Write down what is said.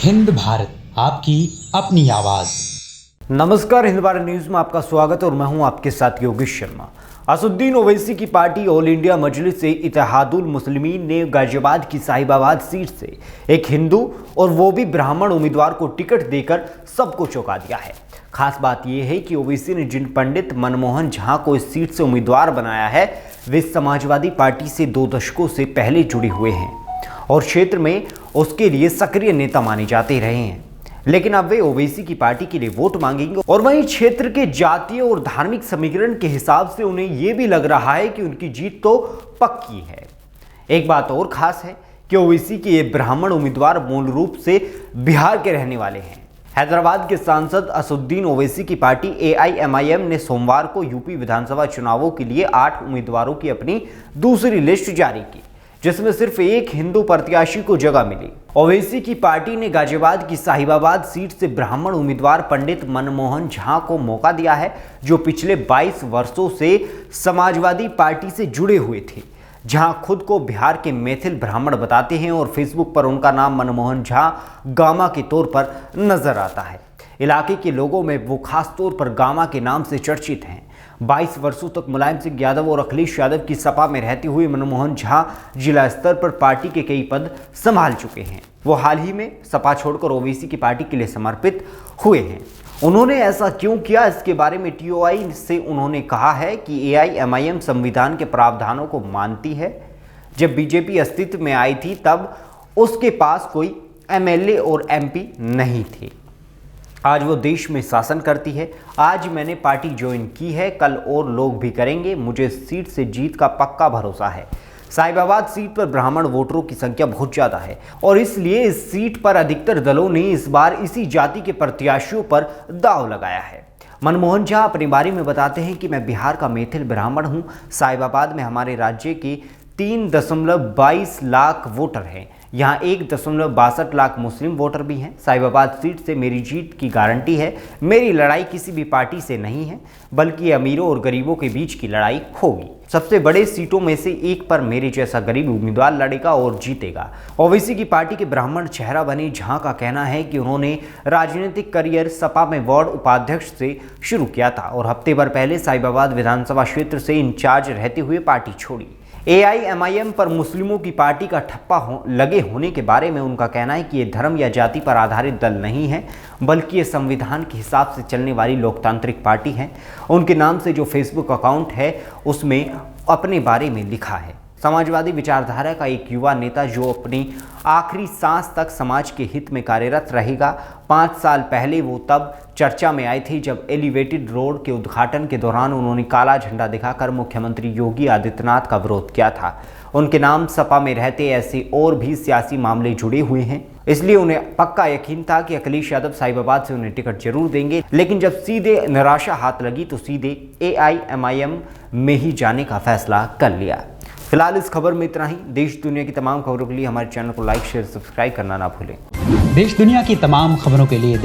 हिंद भारत, आपकी अपनी आवाज। नमस्कार, हिंद भारत न्यूज में आपका स्वागत और मैं हूं आपके साथ योगेश शर्मा। असदुद्दीन ओवैसी की पार्टी ऑल इंडिया मजलिस से इत्तेहादुल मुस्लिमीन ने गाजियाबाद की साहिबाबाद सीट से एक हिंदू और वो भी ब्राह्मण उम्मीदवार को टिकट देकर सबको चौंका दिया है। खास बात यह है कि ओवैसी ने जिन पंडित मनमोहन झा को इस सीट से उम्मीदवार बनाया है वे समाजवादी पार्टी से 2 दशकों से पहले जुड़े हुए हैं और क्षेत्र में उसके लिए सक्रिय नेता माने जाते रहे हैं। लेकिन अब वे ओवैसी की पार्टी के लिए वोट मांगेंगे और वहीं क्षेत्र के जातीय और धार्मिक समीकरण के हिसाब से उन्हें यह भी लग रहा है कि उनकी जीत तो पक्की है। एक बात और खास है कि ओवैसी के ये ब्राह्मण उम्मीदवार मूल रूप से बिहार के रहने वाले हैं। हैदराबाद के सांसद असदुद्दीन ओवैसी की पार्टी AIMIM ने सोमवार को यूपी विधानसभा चुनावों के लिए 8 उम्मीदवारों की अपनी दूसरी लिस्ट जारी की, जिसमें सिर्फ एक हिंदू प्रत्याशी को जगह मिली। ओवैसी की पार्टी ने गाजियाबाद की साहिबाबाद सीट से ब्राह्मण उम्मीदवार पंडित मनमोहन झा को मौका दिया है, जो पिछले 22 वर्षों से समाजवादी पार्टी से जुड़े हुए थे। जहां खुद को बिहार के मैथिल ब्राह्मण बताते हैं और फेसबुक पर उनका नाम मनमोहन झा गामा के तौर पर नजर आता है। इलाके के लोगों में वो खास तौर पर गामा के नाम से चर्चित हैं। 22 वर्षों तक मुलायम सिंह यादव और अखिलेश यादव की सपा में रहते हुए मनमोहन झा जिला स्तर पर पार्टी के कई पद संभाल चुके हैं। वो हाल ही में सपा छोड़कर ओवैसी की पार्टी के लिए समर्पित हुए हैं। उन्होंने ऐसा क्यों किया, इसके बारे में TOI से उन्होंने कहा है कि AIMIM संविधान के प्रावधानों को मानती है। जब बीजेपी अस्तित्व में आई थी तब उसके पास कोई MLA और MP नहीं थे। आज वो देश में शासन करती है। आज मैंने पार्टी ज्वाइन की है, कल और लोग भी करेंगे। मुझे सीट से जीत का पक्का भरोसा है। साहिबाबाद सीट पर ब्राह्मण वोटरों की संख्या बहुत ज़्यादा है और इसलिए इस सीट पर अधिकतर दलों ने इस बार इसी जाति के प्रत्याशियों पर दांव लगाया है। मनमोहन झा अपने बारे में बताते हैं कि मैं बिहार का मैथिल ब्राह्मण हूँ। साहिबाबाद में हमारे राज्य के 3.22 लाख वोटर हैं। यहाँ 1.62 लाख मुस्लिम वोटर भी हैं। साहिबाबाद सीट से मेरी जीत की गारंटी है। मेरी लड़ाई किसी भी पार्टी से नहीं है, बल्कि अमीरों और गरीबों के बीच की लड़ाई होगी। सबसे बड़े सीटों में से एक पर मेरे जैसा गरीब उम्मीदवार लड़ेगा और जीतेगा। ओवैसी की पार्टी के ब्राह्मण चेहरा बने झा का कहना है कि उन्होंने राजनीतिक करियर सपा में वार्ड उपाध्यक्ष से शुरू किया था और हफ्ते भर पहले साहिबाबाद विधानसभा क्षेत्र से इंचार्ज रहते हुए पार्टी छोड़ी। AIMIM पर मुस्लिमों की पार्टी का ठप्पा लगे होने के बारे में उनका कहना है कि ये धर्म या जाति पर आधारित दल नहीं है, बल्कि ये संविधान के हिसाब से चलने वाली लोकतांत्रिक पार्टी है। उनके नाम से जो फेसबुक अकाउंट है उसमें अपने बारे में लिखा है। समाजवादी विचारधारा का एक युवा नेता जो अपनी आखिरी सांस तक समाज के हित में कार्यरत रहेगा। 5 साल पहले वो तब चर्चा में आए थे जब एलिवेटेड रोड के उद्घाटन के दौरान उन्होंने काला झंडा दिखाकर मुख्यमंत्री योगी आदित्यनाथ का विरोध किया था। उनके नाम सपा में रहते ऐसे और भी सियासी मामले जुड़े हुए हैं, इसलिए उन्हें पक्का यकीन था कि अखिलेश यादव साहिबाबाद से उन्हें टिकट जरूर देंगे। लेकिन जब सीधे निराशा हाथ लगी तो सीधे AIMIM में ही जाने का फैसला कर लिया। फिलहाल इस खबर में इतना ही। देश दुनिया की तमाम खबरों के लिए हमारे चैनल को लाइक, शेयर, सब्सक्राइब करना ना भूलें। देश दुनिया की तमाम खबरों के लिए